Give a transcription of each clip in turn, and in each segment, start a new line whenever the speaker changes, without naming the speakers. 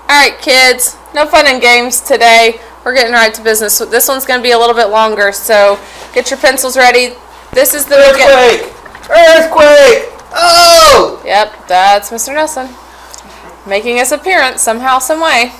Alright kids, no fun and games today. We're getting right to business. This one's going to be a little bit longer, so get your pencils ready. This is the
Earthquake! Earthquake! Oh!
Yep, that's Mr. Nelson making his appearance somehow, some way.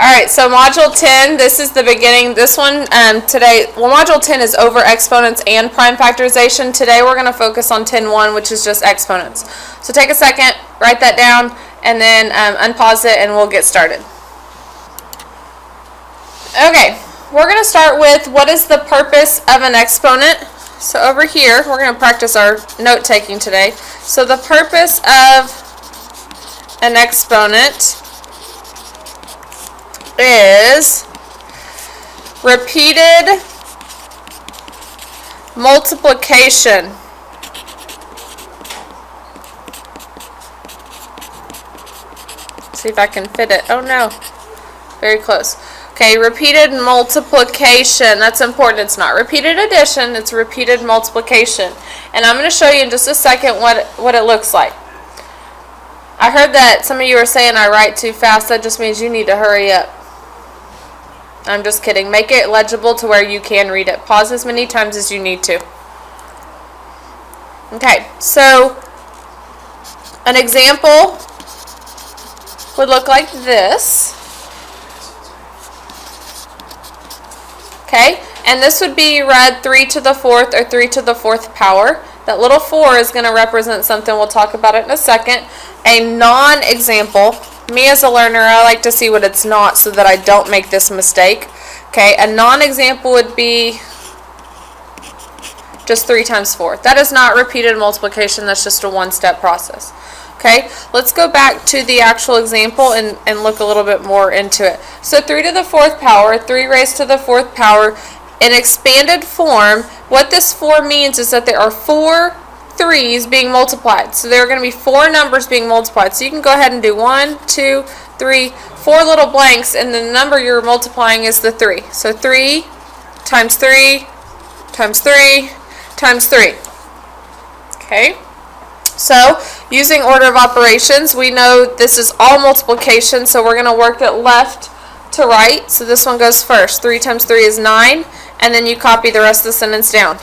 Alright, so Module 10, this is the beginning. This one today, well, Module 10 is over exponents and prime factorization. Today we're going to focus on 10.1, which is just exponents. So take a second, write that down, and then unpause it and we'll get started. Okay, we're going to start with what is the purpose of an exponent. So over here, we're going to practice our note taking today. So the purpose of an exponent is repeated multiplication. See if I can fit it. Oh no, very close. Okay, repeated multiplication. That's important. It's not repeated addition, it's repeated multiplication. And I'm going to show you in just a second what it looks like. I heard that some of you are saying I write too fast. That just means you need to hurry up. I'm just kidding. Make it legible to where you can read it. Pause as many times as you need to. Okay, so an example would look like this. Okay, and this would be read 3 to the 4th or 3 to the 4th power. That little 4 is going to represent something. We'll talk about it in a second. A non-example. Me as a learner, I like to see what it's not so that I don't make this mistake. Okay, a non-example would be just 3 times 4. That is not repeated multiplication. That's just a one-step process. Okay, let's go back to the actual example and look a little bit more into it. So 3 to the 4th power, 3 raised to the 4th power, in expanded form, what this 4 means is that there are 4 3's being multiplied. So there are going to be 4 numbers being multiplied. So you can go ahead and do 1, 2, 3, 4 little blanks, and the number you're multiplying is the 3. So 3 times 3 times 3 times 3. Okay. So, using order of operations, we know this is all multiplication, so we're going to work it left to right. So this one goes first. 3 times 3 is 9, and then you copy the rest of the sentence down.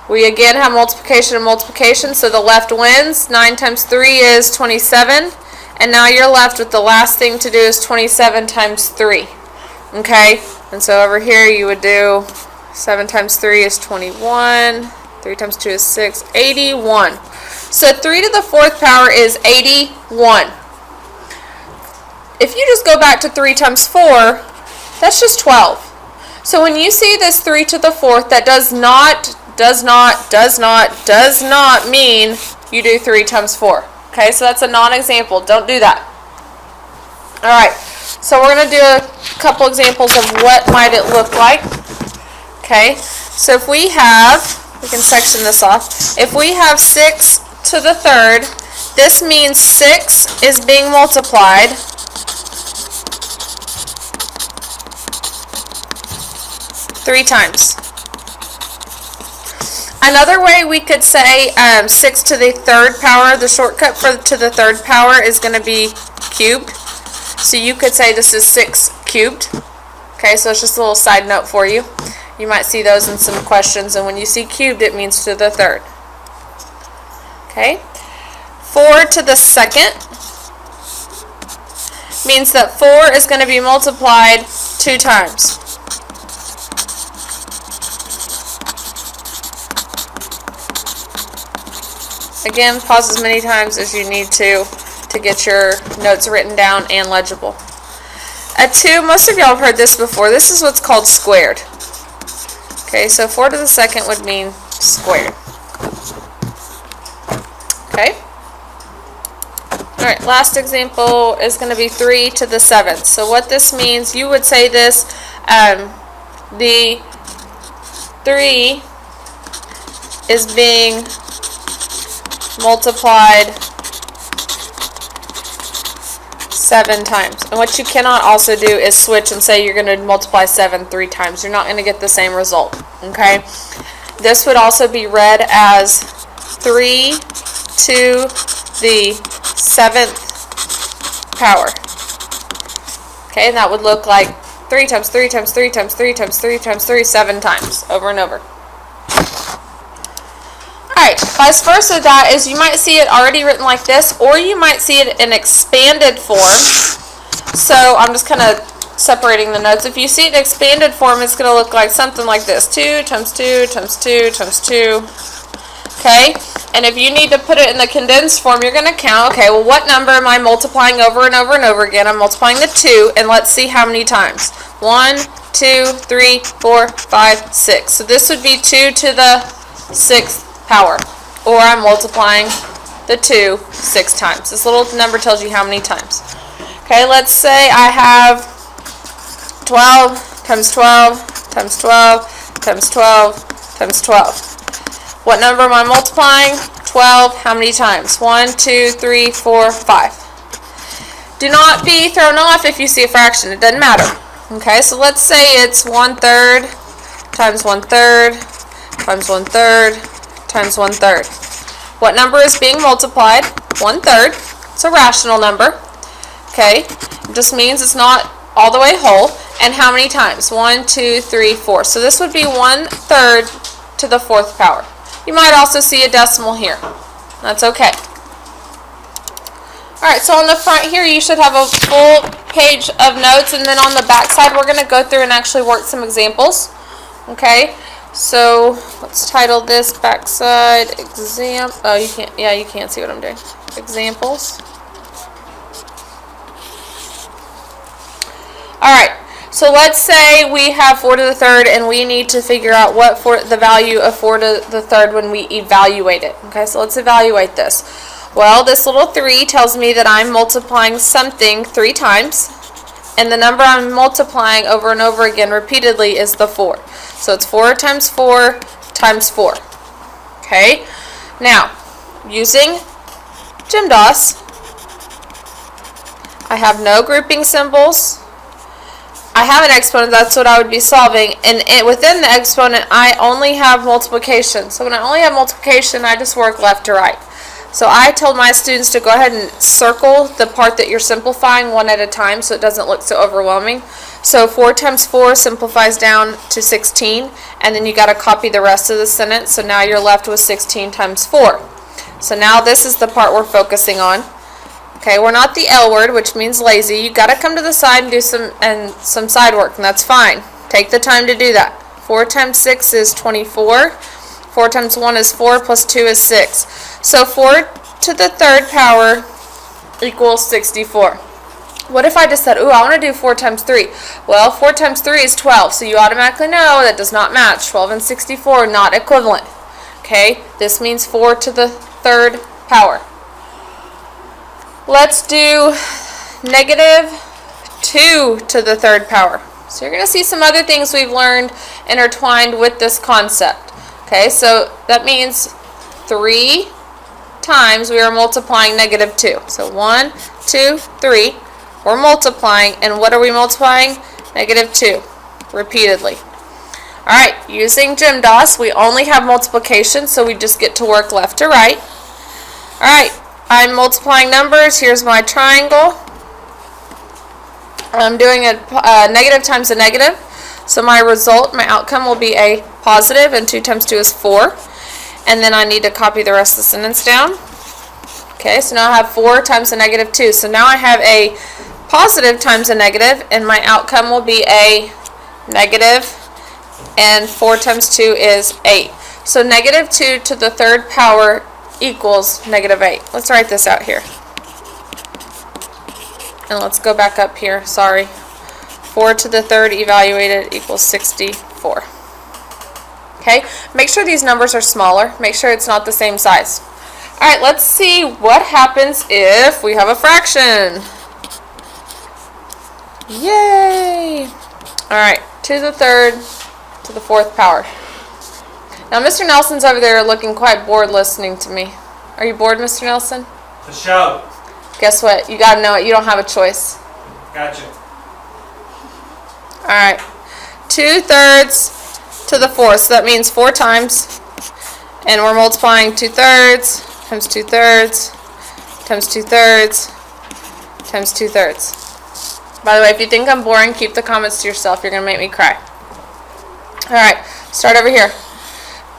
We again have multiplication and multiplication, so the left wins. 9 times 3 is 27, and now you're left with the last thing to do is 27 times 3. Okay, and so over here you would do 7 times 3 is 21. 3 times 2 is 6, 81. So 3 to the 4th power is 81. If you just go back to 3 times 4, that's just 12. So when you see this 3 to the 4th, that does not mean you do 3 times 4. Okay, so that's a non-example. Don't do that. Alright, so we're going to do a couple examples of what might it look like. Okay, so if we have... we can section this off. If we have 6 to the 3rd, this means 6 is being multiplied three times. Another way we could say 6 to the 3rd power, the shortcut for to the 3rd power is going to be cubed. So you could say this is 6 cubed. Okay, so it's just a little side note for you. You might see those in some questions, and when you see cubed, it means to the 3rd. Okay? 4 to the 2nd means that 4 is going to be multiplied 2 times. Again, pause as many times as you need to get your notes written down and legible. A 2, most of y'all have heard this before. This is what's called squared. Okay, so 4 to the 2nd would mean squared. Okay? Alright, last example is going to be 3 to the 7th. So what this means, you would say this, the 3 is being multiplied 7 times. And what you cannot also do is switch and say you're going to multiply 7 3 times. You're not going to get the same result. Okay? This would also be read as 3 to the 7th power. Okay, and that would look like 3 times 3 times 3 times 3 times 3 times 3, 7 times, over and over. Alright, vice versa, that is you might see it already written like this, or you might see it in expanded form. So I'm just kind of separating the notes. If you see it in expanded form, it's going to look like something like this. 2 times 2 times 2 times 2. Okay? And if you need to put it in the condensed form, you're going to count, okay, well, what number am I multiplying over and over and over again? I'm multiplying the 2, and let's see how many times. 1, 2, 3, 4, 5, 6. So this would be 2 to the 6th power. Or I'm multiplying the 2 6 times. This little number tells you how many times. Okay, let's say I have 12 times 12 times 12 times 12 times 12. What number am I multiplying? 12. How many times? 1, 2, 3, 4, 5. Do not be thrown off if you see a fraction. It doesn't matter. Okay, so let's say it's 1/3 times 1/3 times 1/3 times 1/3. What number is being multiplied? 1/3. It's a rational number. Okay, it just means it's not all the way whole. And how many times? 1, 2, 3, 4. So this would be 1/3 to the 4th power. You might also see a decimal here. That's okay. Alright, so on the front here you should have a full page of notes, and then on the back side we're going to go through and actually work some examples. Okay, so let's title this backside exam. Oh, you can't. Yeah, you can't see what I'm doing. Examples. Alright, so let's say we have 4 to the 3rd and we need to figure out what the value of 4 to the 3rd when we evaluate it. Okay, so let's evaluate this. Well, this little 3 tells me that I'm multiplying something 3 times, and the number I'm multiplying over and over again repeatedly is the 4. So it's 4 times 4 times 4. Okay, now using GEMDAS, I have no grouping symbols. I have an exponent, that's what I would be solving, and within the exponent I only have multiplication. So when I only have multiplication, I just work left to right. So I told my students to go ahead and circle the part that you're simplifying one at a time so it doesn't look so overwhelming. So 4 times 4 simplifies down to 16, and then you got to copy the rest of the sentence. So now you're left with 16 times 4. So now this is the part we're focusing on. Okay, we're not the L word, which means lazy. You got to come to the side and do some side work, and that's fine. Take the time to do that. 4 times 6 is 24. 4 times 1 is 4, plus 2 is 6. So 4 to the 3rd power equals 64. What if I just said, ooh, I want to do 4 times 3? Well, 4 times 3 is 12, so you automatically know that does not match. 12 and 64 not equivalent. Okay, this means 4 to the 3rd power. Let's do negative 2 to the 3rd power. So you're going to see some other things we've learned intertwined with this concept. Okay, so that means 3 times we are multiplying negative 2. So 1, 2, 3. We're multiplying, and what are we multiplying? Negative 2, repeatedly. Alright, using GEMDAS, we only have multiplication, so we just get to work left to right. Alright, I'm multiplying numbers. Here's my triangle. I'm doing a negative times a negative. So my result, my outcome will be a positive, and 2 times 2 is 4. And then I need to copy the rest of the sentence down. Okay, so now I have 4 times a negative 2. So now I have a positive times a negative, and my outcome will be a negative, and 4 times 2 is 8. So negative 2 to the 3rd power equals negative 8. Let's write this out here. And let's go back up here, sorry. 4 to the 3rd evaluated equals 64. Okay, make sure these numbers are smaller. Make sure it's not the same size. Alright, let's see what happens if we have a fraction. Yay! Alright, 2 to the 3rd to the 4th power. Now, Mr. Nelson's over there looking quite bored listening to me. Are you bored, Mr. Nelson?
For sure.
Guess what? You gotta know it. You don't have a choice.
Gotcha.
Alright. 2/3 to the 4th. So that means 4 times. And we're multiplying 2/3 times 2/3 times 2/3 times 2/3. By the way, if you think I'm boring, keep the comments to yourself. You're going to make me cry. Alright, start over here.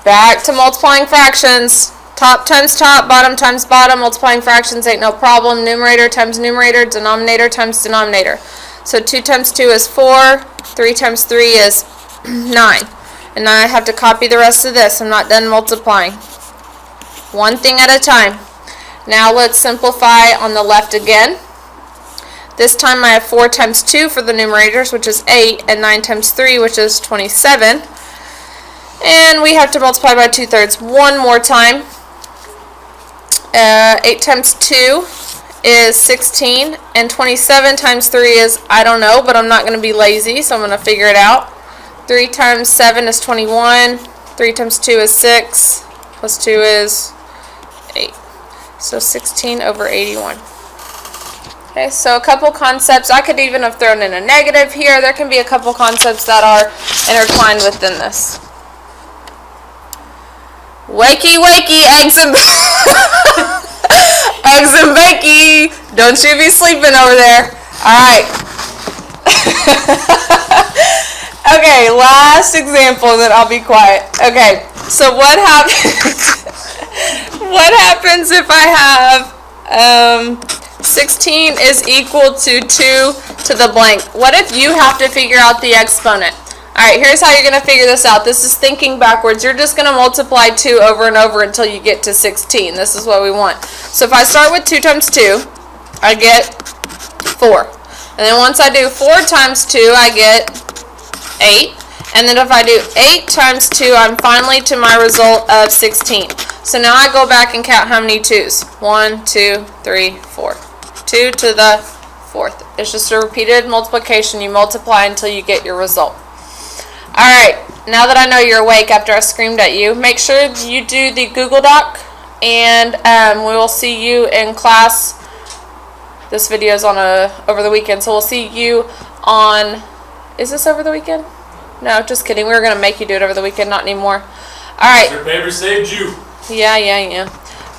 Back to multiplying fractions. Top times top, bottom times bottom. Multiplying fractions ain't no problem. Numerator times numerator, denominator times denominator. So 2 times 2 is 4. 3 times 3 is 9. And now I have to copy the rest of this. I'm not done multiplying. One thing at a time. Now let's simplify on the left again. This time I have 4 times 2 for the numerators, which is 8, and 9 times 3, which is 27. And we have to multiply by 2/3 one more time. 8 times 2 is 16, and 27 times 3 is, I don't know, but I'm not going to be lazy, so I'm going to figure it out. 3 times 7 is 21, 3 times 2 is 6, plus 2 is 8. So 16 over 81. Okay, so a couple concepts. I could even have thrown in a negative here. There can be a couple concepts that are intertwined within this. Wakey, wakey, eggs and eggs and bakey. Don't you be sleeping over there. Alright. Okay, last example, and then I'll be quiet. Okay, so what happens what happens if I have 16 is equal to 2 to the blank? What if you have to figure out the exponent? Alright, here's how you're going to figure this out. This is thinking backwards. You're just going to multiply 2 over and over until you get to 16. This is what we want. So if I start with 2 times 2, I get 4. And then once I do 4 times 2, I get 8. And then if I do 8 times 2, I'm finally to my result of 16. So now I go back and count how many 2's. 1, 2, 3, 4. 2 to the 4th. It's just a repeated multiplication. You multiply until you get your result. Alright, now that I know you're awake after I screamed at you, make sure you do the Google Doc, and we will see you in class. This video is on over the weekend, so we'll see you on, is this over the weekend? No, just kidding. We were going to make you do it over the weekend, not anymore. Alright.
Your paper saved you.
Yeah.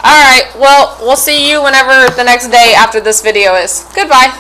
Alright, well, we'll see you whenever the next day after this video is. Goodbye.